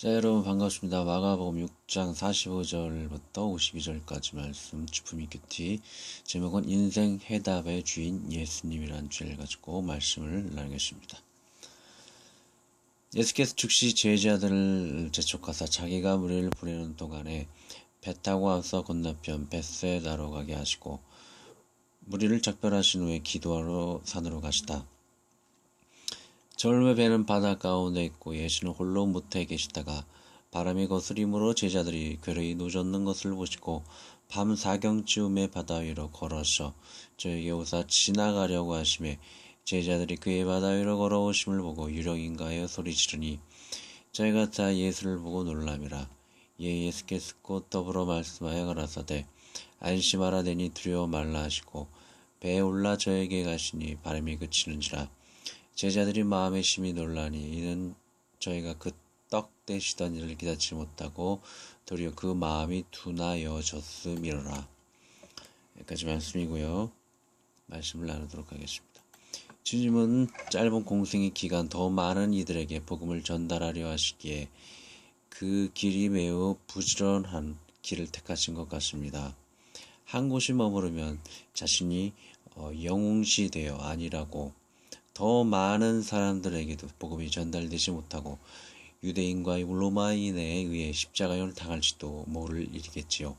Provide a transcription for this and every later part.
자, 여러분 반갑습니다. 마가복음 6장 45절부터 52절까지 말씀 주품이 큐티. 제목은 인생 해답의 주인 예수님이라는 주제를 가지고 말씀을 나누겠습니다. 예수께서 즉시 제자들을 재촉하사 자기가 무리를 보내는 동안에 배 타고 와서 건너편 벳세다로 가게 하시고 무리를 작별하신 후에 기도하러 산으로 가시다. 저녁에 배는 바다 가운데 있고 예수는 홀로 무태에 계시다가 바람이 거스림으로 제자들이 괴로이 누워졌는 것을 보시고 밤 사경쯤에 바다 위로 걸어서 저에게 오사 지나가려고 하심에 제자들이 그의 바다 위로 걸어오심을 보고 유령인가 하여 소리 지르니 저희가 다 예수를 보고 놀라미라. 예수께서 곧 더불어 말씀하여 가라사대 안심하라 되니 두려워 말라 하시고 배에 올라 저에게 가시니 바람이 그치는지라. 제자들이 마음에 심히 놀라니 이는 저희가 그 떡 되시던 일을 기다리지 못하고 도리어 그 마음이 둔하여졌음이로라. 여기까지 말씀이고요. 말씀을 나누도록 하겠습니다. 주님은 짧은 공생의 기간 더 많은 이들에게 복음을 전달하려 하시기에 그 길이 매우 부지런한 길을 택하신 것 같습니다. 한 곳이 머무르면 자신이 영웅시되어 아니라고 더 많은 사람들에게도 복음이 전달되지 못하고 유대인과 로마인에 의해 십자가형을 당할지도 모를 일이겠지요.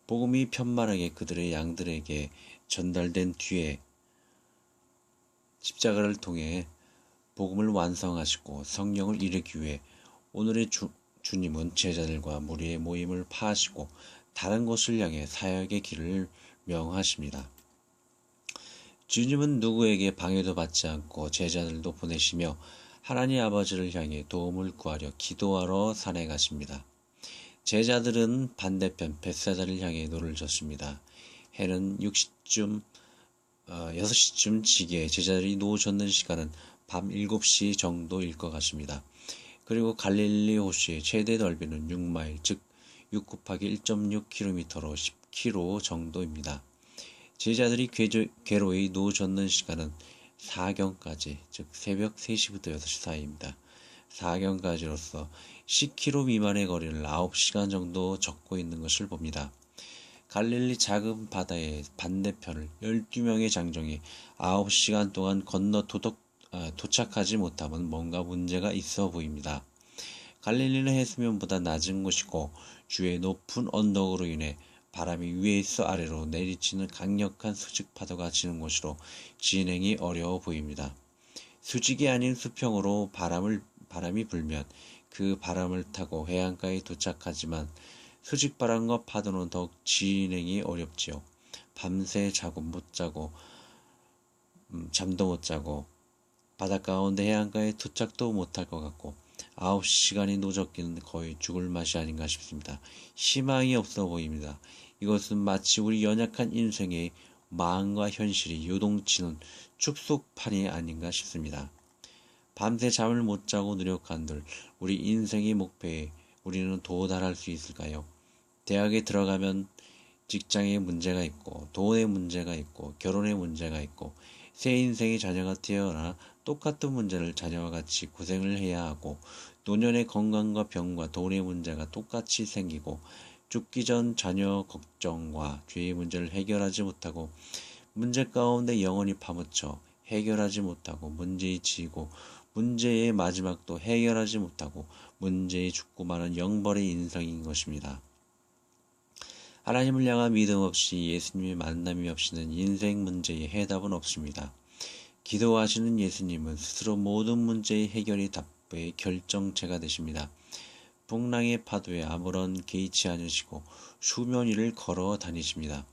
복음이 편만하게 그들의 양들에게 전달된 뒤에 십자가를 통해 복음을 완성하시고 성령을 이루기 위해 오늘의 주님은 제자들과 무리의 모임을 파하시고 다른 곳을 향해 사역의 길을 명하십니다. 주님은 누구에게 방해도 받지 않고 제자들도 보내시며 하나님 아버지를 향해 도움을 구하려 기도하러 산에 가십니다. 제자들은 반대편 벳세다를 향해 노를 졌습니다. 해는 6시쯤 지게 제자들이 누우셨는 시간은 밤 7시 정도일 것 같습니다. 그리고 갈릴리 호수의 최대 넓이는 6마일, 즉 6 곱하기 1.6km로 10km 정도입니다. 제자들이 괴로이 누우셨는 시간은 사경까지, 즉 새벽 3시부터 6시 사이입니다. 사경까지로서 10km 미만의 거리를 9시간 정도 걷고 있는 것을 봅니다. 갈릴리 작은 바다의 반대편을 12명의 장정이 9시간 동안 건너 도착하지 못하면 뭔가 문제가 있어 보입니다. 갈릴리는 해수면보다 낮은 곳이고 주위의 높은 언덕으로 인해 바람이 위에서 아래로 내리치는 강력한 수직 파도가 치는 곳으로 진행이 어려워 보입니다. 수직이 아닌 수평으로 바람이 불면 그 바람을 타고 해안가에 도착하지만 수직 바람과 파도는 더욱 진행이 어렵지요. 밤새 잠도 못 자고 바닷가 가운데 해안가에 도착도 못할 것 같고 9시간이 누적기는 거의 죽을 맛이 아닌가 싶습니다. 희망이 없어 보입니다. 이것은 마치 우리 연약한 인생의 마음과 현실이 요동치는 축소판이 아닌가 싶습니다. 밤새 잠을 못 자고 노력한들 우리 인생의 목표에 우리는 도달할 수 있을까요? 대학에 들어가면 직장에 문제가 있고 돈에 문제가 있고 결혼에 문제가 있고 새 인생의 자녀가 태어나 똑같은 문제를 자녀와 같이 고생을 해야 하고 노년의 건강과 병과 돈의 문제가 똑같이 생기고 죽기 전 자녀 걱정과 죄의 문제를 해결하지 못하고 문제 가운데 영원히 파묻혀 해결하지 못하고 문제에 지고 문제의 마지막도 해결하지 못하고 문제에 죽고 마는 영벌의 인생인 것입니다. 하나님을 향한 믿음 없이 예수님의 만남이 없이는 인생 문제의 해답은 없습니다. 기도하시는 예수님은 스스로 모든 문제의 해결의 답의 결정체가 되십니다. 풍랑의 파도에 아무런 개의치 않으시고 수면 위를 걸어 다니십니다.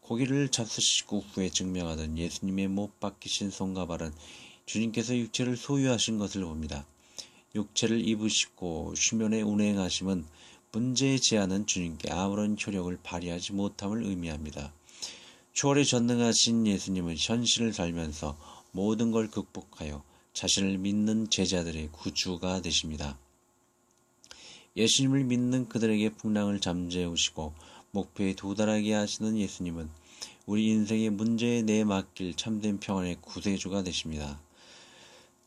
고기를 잡수시고 후에 증명하던 예수님의 못 박히신 손과 발은 주님께서 육체를 소유하신 것을 봅니다. 육체를 입으시고 수면에 운행하심은 문제의 제한은 주님께 아무런 효력을 발휘하지 못함을 의미합니다. 초월에 전능하신 예수님은 현실을 살면서 모든 걸 극복하여 자신을 믿는 제자들의 구주가 되십니다. 예수님을 믿는 그들에게 풍랑을 잠재우시고 목표에 도달하게 하시는 예수님은 우리 인생의 문제에 내맡길 참된 평안의 구세주가 되십니다.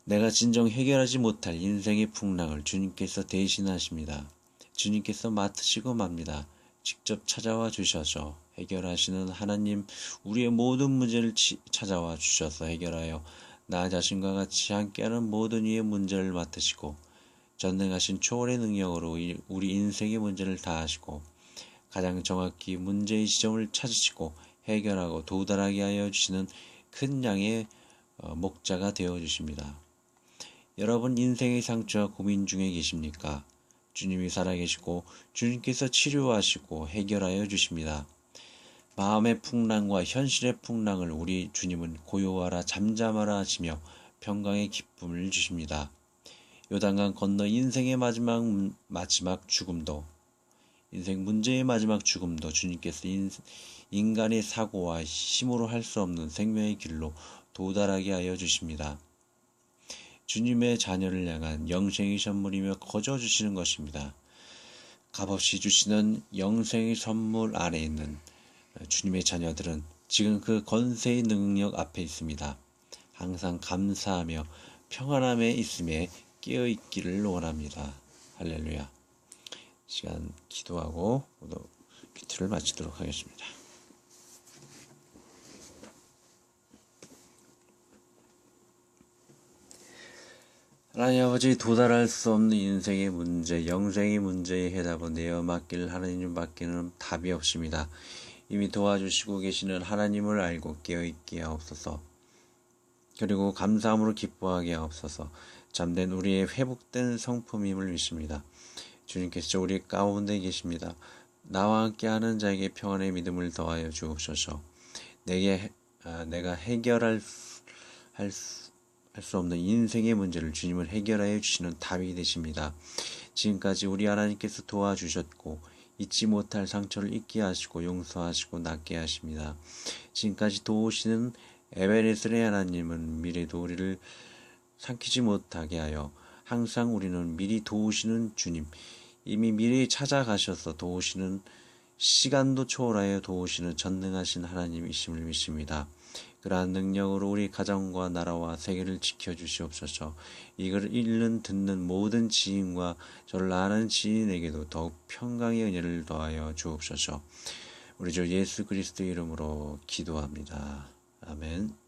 내가 진정 해결하지 못할 인생의 풍랑을 주님께서 대신하십니다. 주님께서 맡으시고 맙니다. 직접 찾아와 주셔서 해결하시는 하나님, 우리의 모든 문제를 찾아와 주셔서 해결하여 나 자신과 같이 함께하는 모든 이의 문제를 맡으시고 전능하신 초월의 능력으로 우리 인생의 문제를 다하시고 가장 정확히 문제의 지점을 찾으시고 해결하고 도달하게 하여 주시는 큰 양의 목자가 되어 주십니다. 여러분 인생의 상처와 고민 중에 계십니까? 주님이 살아계시고 주님께서 치료하시고 해결하여 주십니다. 마음의 풍랑과 현실의 풍랑을 우리 주님은 고요하라 잠잠하라 하시며 평강의 기쁨을 주십니다. 요단강 건너 인생의 마지막 죽음도 인생 문제의 마지막 죽음도 주님께서 인간의 사고와 힘으로 할 수 없는 생명의 길로 도달하게 하여 주십니다. 주님의 자녀를 향한 영생의 선물이며 거저 주시는 것입니다. 값없이 주시는 영생의 선물 안에 있는 주님의 자녀들은 지금 그 권세의 능력 앞에 있습니다. 항상 감사하며 평안함에 있음에 깨어있기를 원합니다. 할렐루야. 시간 기도하고 오늘 큐티를 마치도록 하겠습니다. 하나님 아버지, 도달할 수 없는 인생의 문제, 영생의 문제에 해답은 내어 맡길 하나님밖에는 답이 없습니다. 이미 도와주시고 계시는 하나님을 알고 깨어있게 하옵소서. 그리고 감사함으로 기뻐하게 하옵소서. 잠든 우리의 회복된 성품임을 믿습니다. 주님께서 우리 가운데 계십니다. 나와 함께하는 자에게 평안의 믿음을 더하여 주옵소서. 내가 해결할 수 없는 인생의 문제를 주님은 해결하여 주시는 답이 되십니다. 지금까지 우리 하나님께서 도와주셨고 잊지 못할 상처를 잊게 하시고 용서하시고 낫게 하십니다. 지금까지 도우시는 에베네셀의 하나님은 미래도 우리를 삼키지 못하게 하여 항상 우리는 미리 도우시는 주님, 이미 미래에 찾아가셔서 도우시는 시간도 초월하여 도우시는 전능하신 하나님이심을 믿습니다. 그러한 능력으로 우리 가정과 나라와 세계를 지켜주시옵소서. 이걸 읽는 듣는 모든 지인과 저를 아는 지인에게도 더욱 평강의 은혜를 더하여 주옵소서. 우리 주 예수 그리스도의 이름으로 기도합니다. 아멘.